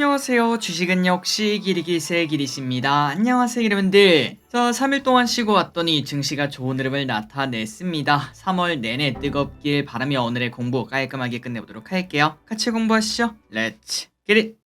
안녕하세요. 주식은 역시 기리기세 기리씨입니다. 안녕하세요 여러분들. 3일 동안 쉬고 왔더니 증시가 좋은 흐름을 나타냈습니다. 3월 내내 뜨겁길 바라며 오늘의 공부 깔끔하게 끝내보도록 할게요. 같이 공부하시죠. 렛츠 기릿!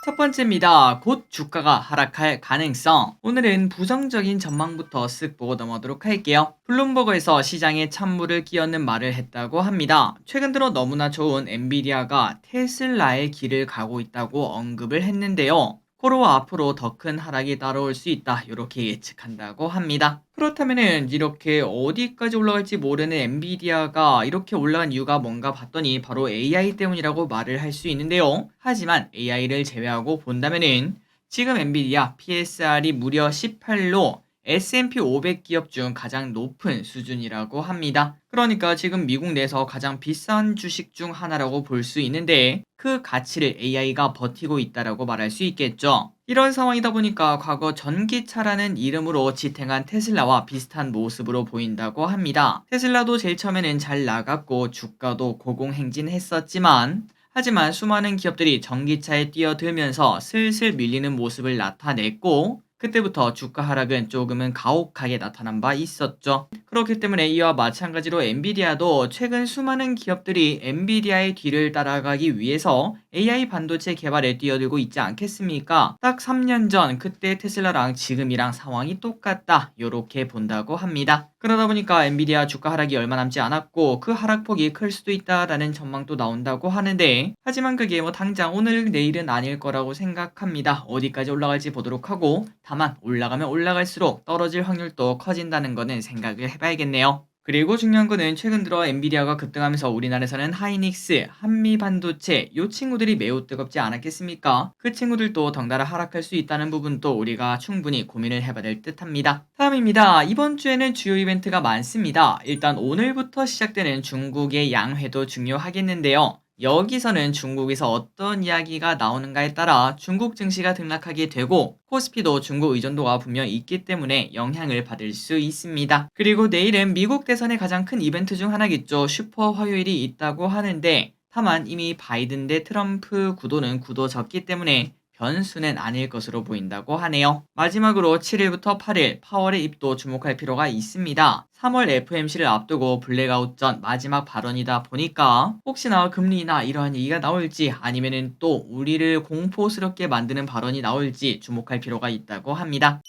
첫 번째입니다. 곧 주가가 하락할 가능성. 오늘은 부정적인 전망부터 쓱 보고 넘어가도록 할게요. 블룸버그에서 시장에 찬물을 끼얹는 말을 했다고 합니다. 최근 들어 너무나 좋은 엔비디아가 테슬라의 길을 가고 있다고 언급을 했는데요. 코로 앞으로 더 큰 하락이 따라올 수 있다. 이렇게 예측한다고 합니다. 그렇다면은 이렇게 어디까지 올라갈지 모르는 엔비디아가 이렇게 올라간 이유가 뭔가 봤더니 바로 AI 때문이라고 말을 할 수 있는데요. 하지만 AI를 제외하고 본다면은 지금 엔비디아 PSR이 무려 18로 S&P 500 기업 중 가장 높은 수준이라고 합니다. 그러니까 지금 미국 내에서 가장 비싼 주식 중 하나라고 볼 수 있는데 그 가치를 AI가 버티고 있다라고 말할 수 있겠죠. 이런 상황이다 보니까 과거 전기차라는 이름으로 지탱한 테슬라와 비슷한 모습으로 보인다고 합니다. 테슬라도 제일 처음에는 잘 나갔고 주가도 고공행진했었지만 하지만 수많은 기업들이 전기차에 뛰어들면서 슬슬 밀리는 모습을 나타냈고 그때부터 주가 하락은 조금은 가혹하게 나타난 바 있었죠. 그렇기 때문에 이와 마찬가지로 엔비디아도 최근 수많은 기업들이 엔비디아의 뒤를 따라가기 위해서 AI 반도체 개발에 뛰어들고 있지 않겠습니까? 딱 3년 전 그때 테슬라랑 지금이랑 상황이 똑같다. 요렇게 본다고 합니다. 그러다 보니까 엔비디아 주가 하락이 얼마 남지 않았고 그 하락폭이 클 수도 있다라는 전망도 나온다고 하는데 하지만 그게 당장 오늘 내일은 아닐 거라고 생각합니다. 어디까지 올라갈지 보도록 하고 다만 올라가면 올라갈수록 떨어질 확률도 커진다는 거는 생각을 해봐야겠네요. 그리고 중요한 거는 최근 들어 엔비디아가 급등하면서 우리나라에서는 하이닉스, 한미반도체 요 친구들이 매우 뜨겁지 않았겠습니까? 그 친구들도 덩달아 하락할 수 있다는 부분도 우리가 충분히 고민을 해봐야 될 듯합니다. 다음입니다. 이번 주에는 주요 이벤트가 많습니다. 일단 오늘부터 시작되는 중국의 양회도 중요하겠는데요. 여기서는 중국에서 어떤 이야기가 나오는가에 따라 중국 증시가 등락하게 되고 코스피도 중국 의존도가 분명 있기 때문에 영향을 받을 수 있습니다. 그리고 내일은 미국 대선의 가장 큰 이벤트 중 하나겠죠. 슈퍼 화요일이 있다고 하는데 다만 이미 바이든 대 트럼프 구도는 굳어졌기 때문에 변수는 아닐 것으로 보인다고 하네요. 마지막으로 7일부터 8일 파월의 입도 주목할 필요가 있습니다. 3월 FOMC를 앞두고 블랙아웃 전 마지막 발언이다 보니까 혹시나 금리나 이러한 얘기가 나올지 아니면은 또 우리를 공포스럽게 만드는 발언이 나올지 주목할 필요가 있다고 합니다.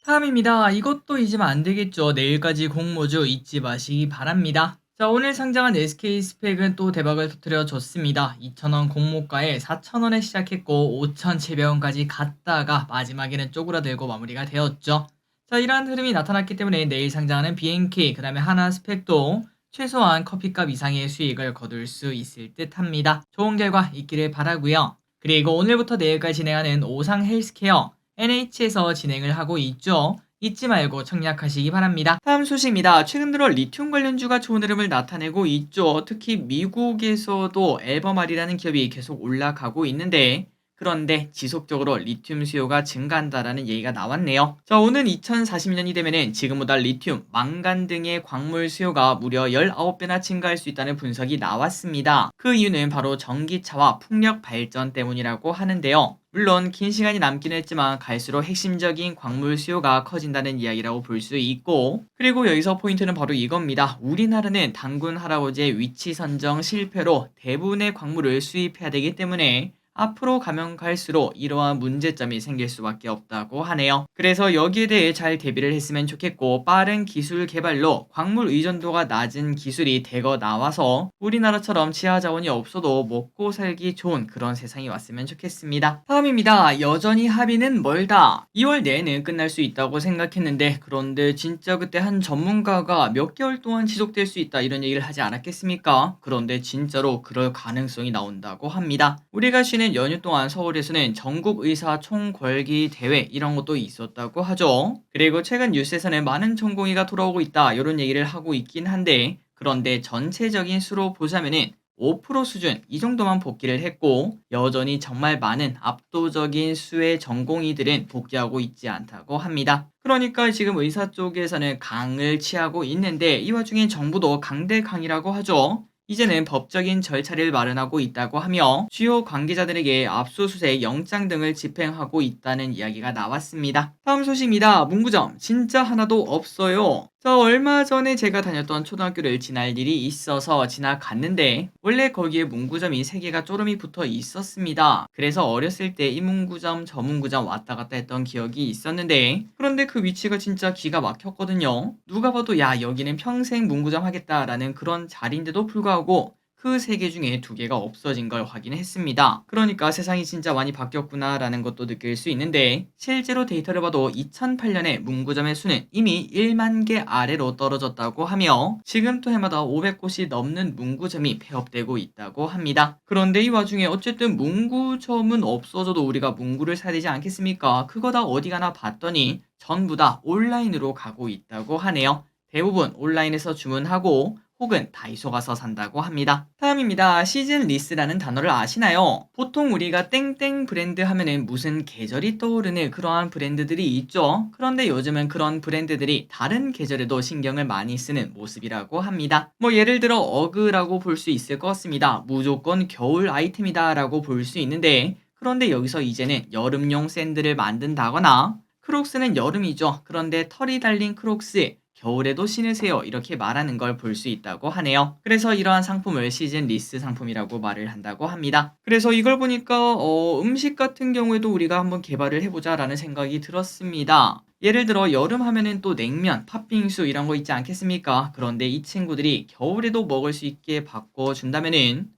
다음입니다. 이것도 잊으면 안 되겠죠. 내일까지 공모주 잊지 마시기 바랍니다. 오늘 상장한 SK스펙은 또 대박을 터뜨려줬습니다. 2,000원 공모가에 4,000원에 시작했고 5,700원까지 갔다가 마지막에는 쪼그라들고 마무리가 되었죠. 이러한 흐름이 나타났기 때문에 내일 상장하는 BNK 그 다음에 하나스펙도 최소한 커피값 이상의 수익을 거둘 수 있을 듯 합니다. 좋은 결과 있기를 바라고요. 그리고 오늘부터 내일까지 진행하는 오상 헬스케어 NH에서 진행을 하고 있죠. 잊지 말고 청약하시기 바랍니다. 다음 소식입니다. 최근 들어 리튬 관련주가 좋은 흐름을 나타내고 있죠. 특히 미국에서도 앨범알이라는 기업이 계속 올라가고 있는데 그런데 지속적으로 리튬 수요가 증가한다라는 얘기가 나왔네요. 오는 2040년이 되면은 지금보다 리튬, 망간 등의 광물 수요가 무려 19배나 증가할 수 있다는 분석이 나왔습니다. 그 이유는 바로 전기차와 풍력 발전 때문이라고 하는데요. 물론 긴 시간이 남긴 했지만 갈수록 핵심적인 광물 수요가 커진다는 이야기라고 볼 수 있고 그리고 여기서 포인트는 바로 이겁니다. 우리나라는 단군 할아버지의 위치 선정 실패로 대부분의 광물을 수입해야 되기 때문에 앞으로 가면 갈수록 이러한 문제점이 생길 수밖에 없다고 하네요. 그래서 여기에 대해 잘 대비를 했으면 좋겠고 빠른 기술 개발로 광물 의존도가 낮은 기술이 대거 나와서 우리나라처럼 지하 자원이 없어도 먹고 살기 좋은 그런 세상이 왔으면 좋겠습니다. 다음입니다. 여전히 합의는 멀다. 2월 내에는 끝날 수 있다고 생각했는데 그런데 진짜 그때 한 전문가가 몇 개월 동안 지속될 수 있다 이런 얘기를 하지 않았겠습니까? 그런데 진짜로 그럴 가능성이 나온다고 합니다. 우리가 쉬는 연휴 동안 서울에서는 전국 의사 총궐기 대회 이런 것도 있었다고 하죠. 그리고 최근 뉴스에서는 많은 전공의가 돌아오고 있다 이런 얘기를 하고 있긴 한데 그런데 전체적인 수로 보자면은 5% 수준 이 정도만 복귀를 했고 여전히 정말 많은 압도적인 수의 전공의들은 복귀하고 있지 않다고 합니다. 그러니까 지금 의사 쪽에서는 강을 취하고 있는데 이 와중에 정부도 강대강이라고 하죠. 이제는 법적인 절차를 마련하고 있다고 하며 주요 관계자들에게 압수수색 영장 등을 집행하고 있다는 이야기가 나왔습니다. 다음 소식입니다. 문구점 진짜 하나도 없어요. 얼마 전에 제가 다녔던 초등학교를 지날 일이 있어서 지나갔는데 원래 거기에 문구점이 3개가 쪼름이 붙어 있었습니다. 그래서 어렸을 때 이 문구점 저 문구점 왔다 갔다 했던 기억이 있었는데 그런데 그 위치가 진짜 기가 막혔거든요. 누가 봐도 야 여기는 평생 문구점 하겠다라는 그런 자리인데도 불구하고 그 3개 중에 2개가 없어진 걸 확인했습니다. 그러니까 세상이 진짜 많이 바뀌었구나라는 것도 느낄 수 있는데 실제로 데이터를 봐도 2008년에 문구점의 수는 이미 1만 개 아래로 떨어졌다고 하며 지금 또 해마다 500곳이 넘는 문구점이 폐업되고 있다고 합니다. 그런데 이 와중에 어쨌든 문구점은 없어져도 우리가 문구를 사야 되지 않겠습니까? 그거 다 어디 가나 봤더니 전부 다 온라인으로 가고 있다고 하네요. 대부분 온라인에서 주문하고 혹은 다이소 가서 산다고 합니다. 다음입니다. 시즌 리스라는 단어를 아시나요? 보통 우리가 땡땡 브랜드 하면은 무슨 계절이 떠오르는 그러한 브랜드들이 있죠. 그런데 요즘은 그런 브랜드들이 다른 계절에도 신경을 많이 쓰는 모습이라고 합니다. 예를 들어 어그라고 볼 수 있을 것 같습니다. 무조건 겨울 아이템이다 라고 볼 수 있는데 그런데 여기서 이제는 여름용 샌들을 만든다거나 크록스는 여름이죠. 그런데 털이 달린 크록스 겨울에도 신으세요 이렇게 말하는 걸 볼 수 있다고 하네요. 그래서 이러한 상품을 시즌 리스 상품이라고 말을 한다고 합니다. 그래서 이걸 보니까 음식 같은 경우에도 우리가 한번 개발을 해보자 라는 생각이 들었습니다. 예를 들어 여름 하면은 또 냉면, 팥빙수 이런 거 있지 않겠습니까? 그런데 이 친구들이 겨울에도 먹을 수 있게 바꿔준다면은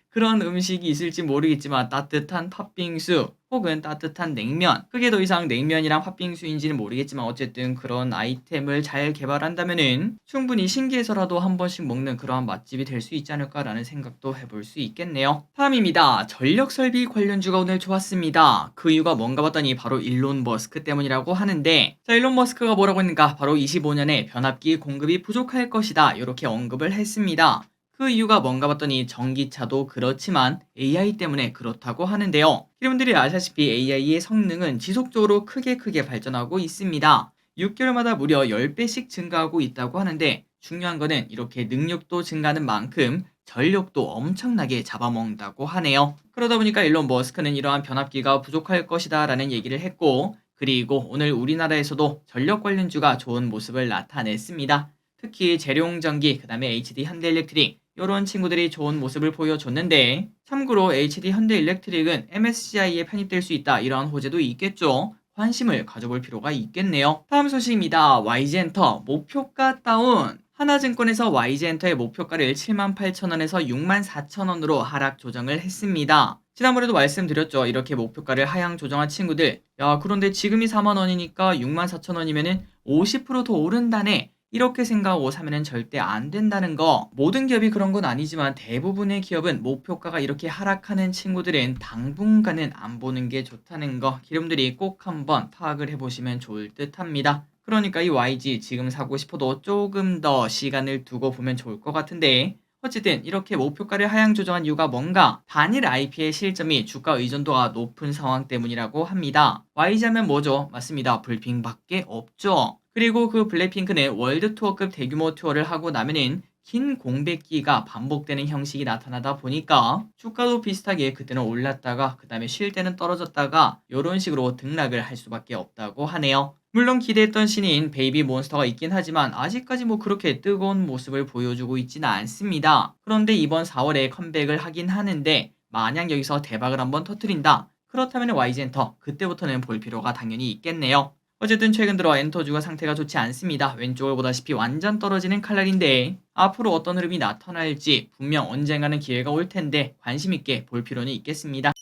그런 음식이 있을지 모르겠지만 따뜻한 팥빙수 혹은 따뜻한 냉면, 그게 더 이상 냉면이랑 팥빙수인지는 모르겠지만 어쨌든 그런 아이템을 잘 개발한다면은 충분히 신기해서라도 한 번씩 먹는 그러한 맛집이 될 수 있지 않을까라는 생각도 해볼 수 있겠네요. 다음입니다. 전력설비 관련주가 오늘 좋았습니다. 그 이유가 뭔가 봤더니 바로 일론 머스크 때문이라고 하는데 일론 머스크가 뭐라고 했는가? 바로 25년에 변압기 공급이 부족할 것이다 이렇게 언급을 했습니다. 그 이유가 뭔가 봤더니 전기차도 그렇지만 AI 때문에 그렇다고 하는데요. 여러분들이 아시다시피 AI의 성능은 지속적으로 크게 발전하고 있습니다. 6개월마다 무려 10배씩 증가하고 있다고 하는데 중요한 거는 이렇게 능력도 증가하는 만큼 전력도 엄청나게 잡아먹는다고 하네요. 그러다 보니까 일론 머스크는 이러한 변압기가 부족할 것이다 라는 얘기를 했고 그리고 오늘 우리나라에서도 전력 관련주가 좋은 모습을 나타냈습니다. 특히 재룡전기, 그 다음에 HD 현대일렉트릭 이런 친구들이 좋은 모습을 보여줬는데 참고로 HD 현대일렉트릭은 MSCI에 편입될 수 있다 이러한 호재도 있겠죠. 관심을 가져볼 필요가 있겠네요. 다음 소식입니다. YG엔터 목표가 다운. 하나증권에서 YG엔터의 목표가를 78,000원에서 64,000원으로 하락 조정을 했습니다. 지난번에도 말씀드렸죠. 이렇게 목표가를 하향 조정한 친구들 그런데 지금이 4만원이니까 64,000원이면은 50%더 오른다네 이렇게 생각하고 사면은 절대 안 된다는 거. 모든 기업이 그런 건 아니지만 대부분의 기업은 목표가가 이렇게 하락하는 친구들은 당분간은 안 보는 게 좋다는 거. 여러분들이 꼭 한번 파악을 해보시면 좋을 듯 합니다. 그러니까 이 YG 지금 사고 싶어도 조금 더 시간을 두고 보면 좋을 것 같은데 어쨌든 이렇게 목표가를 하향 조정한 이유가 뭔가? 단일 IP의 실점이 주가 의존도가 높은 상황 때문이라고 합니다. YG 하면 뭐죠? 맞습니다. 불핑밖에 없죠. 그리고 그 블랙핑크는 월드 투어급 대규모 투어를 하고 나면은 긴 공백기가 반복되는 형식이 나타나다 보니까 주가도 비슷하게 그때는 올랐다가 그 다음에 쉴 때는 떨어졌다가 이런 식으로 등락을 할 수밖에 없다고 하네요. 물론 기대했던 신인 베이비 몬스터가 있긴 하지만 아직까지 그렇게 뜨거운 모습을 보여주고 있지는 않습니다. 그런데 이번 4월에 컴백을 하긴 하는데 만약 여기서 대박을 한번 터뜨린다. 그렇다면 YG엔터 그때부터는 볼 필요가 당연히 있겠네요. 어쨌든 최근 들어 엔터주가 상태가 좋지 않습니다. 왼쪽을 보다시피 완전 떨어지는 칼날인데 앞으로 어떤 흐름이 나타날지 분명 언젠가는 기회가 올 텐데 관심 있게 볼 필요는 있겠습니다.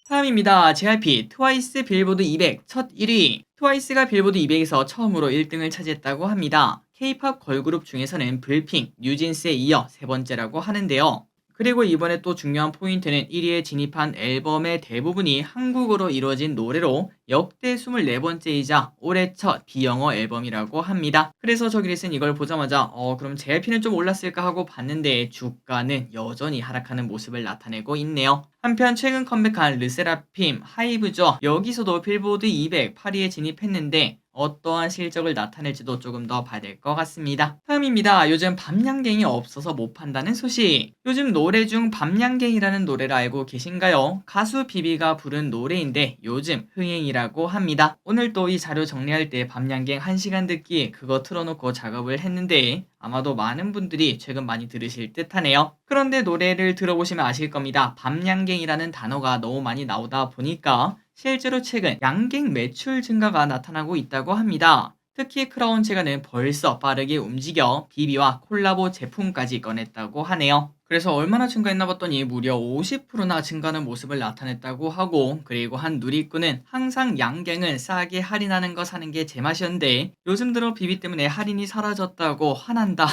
다음입니다. JYP 트와이스 빌보드 200 첫 1위. 트와이스가 빌보드 200에서 처음으로 1등을 차지했다고 합니다. K-팝 걸그룹 중에서는 블핑, 뉴진스에 이어 세 번째라고 하는데요. 그리고 이번에 또 중요한 포인트는 1위에 진입한 앨범의 대부분이 한국어로 이루어진 노래로 역대 24번째이자 올해 첫 비영어 앨범이라고 합니다. 그래서 저기를 이걸 보자마자 그럼 JYP는 좀 올랐을까 하고 봤는데 주가는 여전히 하락하는 모습을 나타내고 있네요. 한편 최근 컴백한 르세라핌 하이브죠. 여기서도 빌보드 200 8위에 진입했는데 어떠한 실적을 나타낼지도 조금 더 봐야 될 것 같습니다. 다음입니다. 요즘 밤양갱이 없어서 못 판다는 소식. 요즘 노래 중 밤양갱이라는 노래를 알고 계신가요? 가수 비비가 부른 노래인데 요즘 흥행이라고 합니다. 오늘 또 이 자료 정리할 때 밤양갱 1시간 듣기 그거 틀어놓고 작업을 했는데 아마도 많은 분들이 최근 많이 들으실 듯하네요. 그런데 노래를 들어보시면 아실 겁니다. 밤양갱이라는 단어가 너무 많이 나오다 보니까 실제로 최근 양갱 매출 증가가 나타나고 있다고 합니다. 특히 크라운체가는 벌써 빠르게 움직여 비비와 콜라보 제품까지 꺼냈다고 하네요. 그래서 얼마나 증가했나 봤더니 무려 50%나 증가하는 모습을 나타냈다고 하고, 그리고 한 누리꾼은 항상 양갱은 싸게 할인하는 거 사는 게 제맛이었는데 요즘 들어 비비 때문에 할인이 사라졌다고 화난다.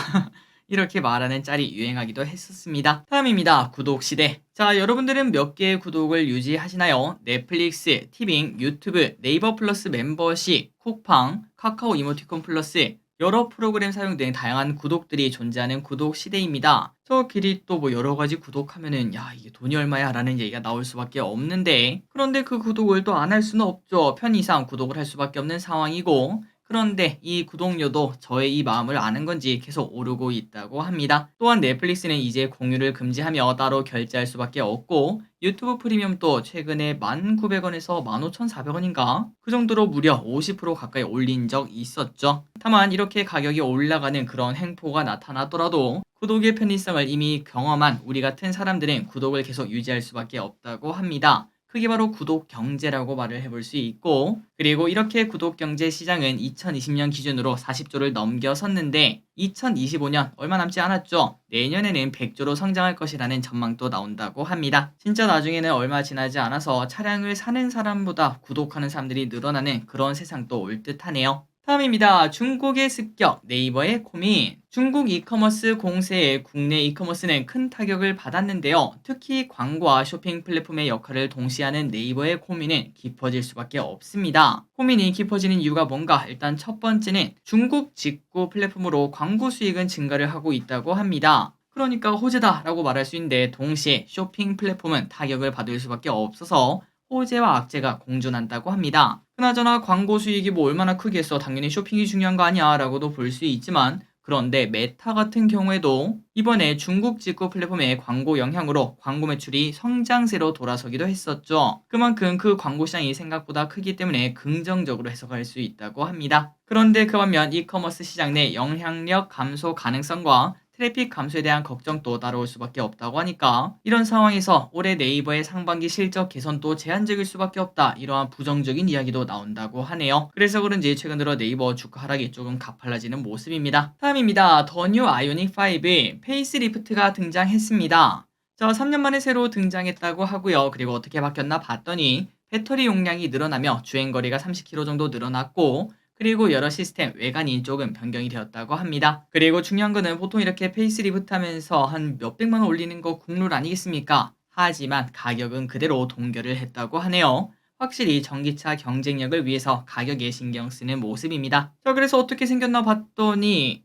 이렇게 말하는 짤이 유행하기도 했었습니다. 다음입니다. 구독시대. 자, 여러분들은 몇 개의 구독을 유지하시나요? 넷플릭스, 티빙, 유튜브, 네이버 플러스 멤버십, 쿠팡, 카카오 이모티콘 플러스 여러 프로그램 사용 등 다양한 구독들이 존재하는 구독 시대입니다. 저끼리 또 뭐 여러 가지 구독하면은 야 이게 돈이 얼마야 라는 얘기가 나올 수밖에 없는데, 그런데 그 구독을 또 안 할 수는 없죠. 편의상 구독을 할 수밖에 없는 상황이고, 그런데 이 구독료도 저의 이 마음을 아는 건지 계속 오르고 있다고 합니다. 또한 넷플릭스는 이제 공유를 금지하며 따로 결제할 수밖에 없고, 유튜브 프리미엄도 최근에 1,900원에서 15,400원인가? 그 정도로 무려 50% 가까이 올린 적 있었죠. 다만 이렇게 가격이 올라가는 그런 횡포가 나타나더라도 구독의 편의성을 이미 경험한 우리 같은 사람들은 구독을 계속 유지할 수밖에 없다고 합니다. 그게 바로 구독 경제라고 말을 해볼 수 있고, 그리고 이렇게 구독 경제 시장은 2020년 기준으로 40조를 넘겨섰는데 2025년 얼마 남지 않았죠. 내년에는 100조로 성장할 것이라는 전망도 나온다고 합니다. 진짜 나중에는 얼마 지나지 않아서 차량을 사는 사람보다 구독하는 사람들이 늘어나는 그런 세상도 올 듯하네요. 다음입니다. 중국의 습격, 네이버의 고민. 중국 이커머스 공세에 국내 이커머스는 큰 타격을 받았는데요. 특히 광고와 쇼핑 플랫폼의 역할을 동시에 하는 네이버의 고민은 깊어질 수밖에 없습니다. 고민이 깊어지는 이유가 뭔가? 일단 첫 번째는 중국 직구 플랫폼으로 광고 수익은 증가를 하고 있다고 합니다. 그러니까 호재다라고 말할 수 있는데, 동시에 쇼핑 플랫폼은 타격을 받을 수밖에 없어서 호재와 악재가 공존한다고 합니다. 그나저나 광고 수익이 뭐 얼마나 크겠어, 당연히 쇼핑이 중요한 거 아니야 라고도 볼 수 있지만, 그런데 메타 같은 경우에도 이번에 중국 직구 플랫폼의 광고 영향으로 광고 매출이 성장세로 돌아서기도 했었죠. 그만큼 그 광고 시장이 생각보다 크기 때문에 긍정적으로 해석할 수 있다고 합니다. 그런데 그 반면 이커머스 시장 내 영향력 감소 가능성과 트래픽 감소에 대한 걱정도 따라올 수밖에 없다고 하니까, 이런 상황에서 올해 네이버의 상반기 실적 개선도 제한적일 수밖에 없다, 이러한 부정적인 이야기도 나온다고 하네요. 그래서 그런지 최근 들어 네이버 주가 하락이 조금 가팔라지는 모습입니다. 다음입니다. 더 뉴 아이오닉 5 페이스리프트가 등장했습니다. 자, 3년 만에 새로 등장했다고 하고요. 그리고 어떻게 바뀌었나 봤더니 배터리 용량이 늘어나며 주행거리가 30km 정도 늘어났고, 그리고 여러 시스템 외관이 조금 변경이 되었다고 합니다. 그리고 중요한 거는 보통 이렇게 페이스리프트 하면서 한 몇백만 원 올리는 거 국룰 아니겠습니까? 하지만 가격은 그대로 동결을 했다고 하네요. 확실히 전기차 경쟁력을 위해서 가격에 신경 쓰는 모습입니다. 자, 그래서 어떻게 생겼나 봤더니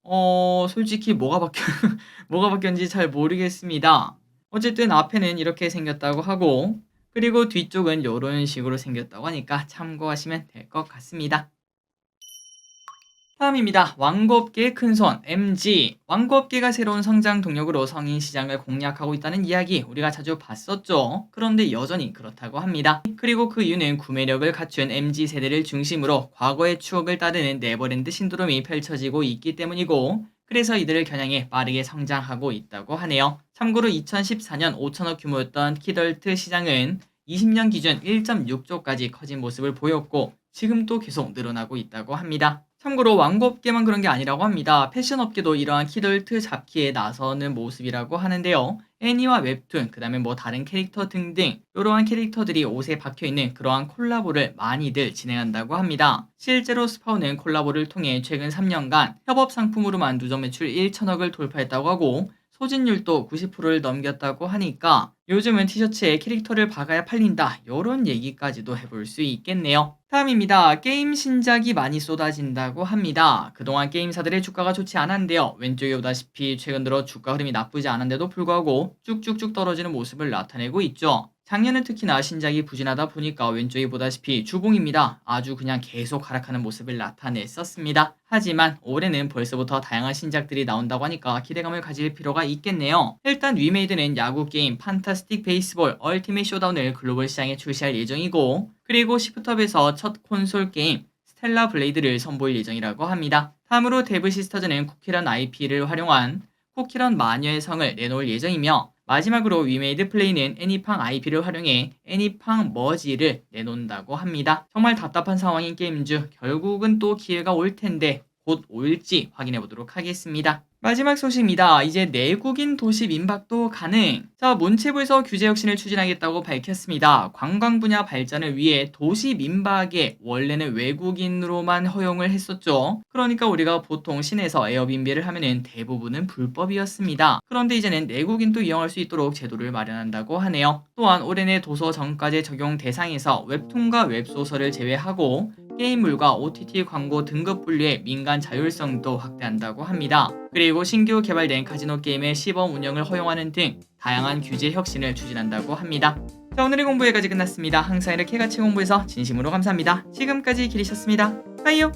솔직히 뭐가 바뀌었는지 잘 모르겠습니다. 어쨌든 앞에는 이렇게 생겼다고 하고, 그리고 뒤쪽은 이런 식으로 생겼다고 하니까 참고하시면 될 것 같습니다. 다음입니다. 왕구업계의 큰손 MG. 왕구업계가 새로운 성장 동력으로 성인 시장을 공략하고 있다는 이야기 우리가 자주 봤었죠. 그런데 여전히 그렇다고 합니다. 그리고 그 이유는 구매력을 갖춘 MG 세대를 중심으로 과거의 추억을 따르는 네버랜드 신드롬이 펼쳐지고 있기 때문이고, 그래서 이들을 겨냥해 빠르게 성장하고 있다고 하네요. 참고로 2014년 5천억 규모였던 키덜트 시장은 20년 기준 1.6조까지 커진 모습을 보였고, 지금도 계속 늘어나고 있다고 합니다. 참고로 왕구업계만 그런 게 아니라고 합니다. 패션업계도 이러한 키덜트 잡기에 나서는 모습이라고 하는데요. 애니와 웹툰, 그 다음에 뭐 다른 캐릭터 등등 이러한 캐릭터들이 옷에 박혀있는 그러한 콜라보를 많이들 진행한다고 합니다. 실제로 스파우는 콜라보를 통해 최근 3년간 협업 상품으로만 누적 매출 1천억을 돌파했다고 하고, 소진율도 90%를 넘겼다고 하니까 요즘은 티셔츠에 캐릭터를 박아야 팔린다. 요런 얘기까지도 해볼 수 있겠네요. 다음입니다. 게임 신작이 많이 쏟아진다고 합니다. 그동안 게임사들의 주가가 좋지 않았는데요. 왼쪽에 보다시피 최근 들어 주가 흐름이 나쁘지 않은데도 불구하고 쭉쭉쭉 떨어지는 모습을 나타내고 있죠. 작년은 특히나 신작이 부진하다 보니까 왼쪽에 보다시피 주봉입니다. 아주 그냥 계속 하락하는 모습을 나타냈었습니다. 하지만 올해는 벌써부터 다양한 신작들이 나온다고 하니까 기대감을 가질 필요가 있겠네요. 일단 위메이드는 야구 게임 판타스틱 베이스볼 얼티밋 쇼다운을 글로벌 시장에 출시할 예정이고, 그리고 시프트업에서 첫 콘솔 게임 스텔라 블레이드를 선보일 예정이라고 합니다. 다음으로 데브 시스터즈는 쿠키런 IP를 활용한 쿠키런 마녀의 성을 내놓을 예정이며, 마지막으로 위메이드 플레이는 애니팡 IP를 활용해 애니팡 머지를 내놓는다고 합니다. 정말 답답한 상황인 게임주, 결국은 또 기회가 올 텐데 곧 올지 확인해 보도록 하겠습니다. 마지막 소식입니다. 이제 내국인 도시 민박도 가능. 자, 문체부에서 규제 혁신을 추진하겠다고 밝혔습니다. 관광 분야 발전을 위해 도시 민박에 원래는 외국인으로만 허용을 했었죠. 그러니까 우리가 보통 시내에서 에어비앤비를 하면은 대부분은 불법이었습니다. 그런데 이제는 내국인도 이용할 수 있도록 제도를 마련한다고 하네요. 또한 올해 내 도서 정가제 적용 대상에서 웹툰과 웹소설을 제외하고 게임물과 OTT 광고 등급 분류의 민간 자율성도 확대한다고 합니다. 그리고 신규 개발된 카지노 게임의 시범 운영을 허용하는 등 다양한 규제 혁신을 추진한다고 합니다. 자, 오늘의 공부 여기까지 끝났습니다. 항상 이렇게 같이 공부해서 진심으로 감사합니다. 지금까지 기리셨습니다. 빠이요.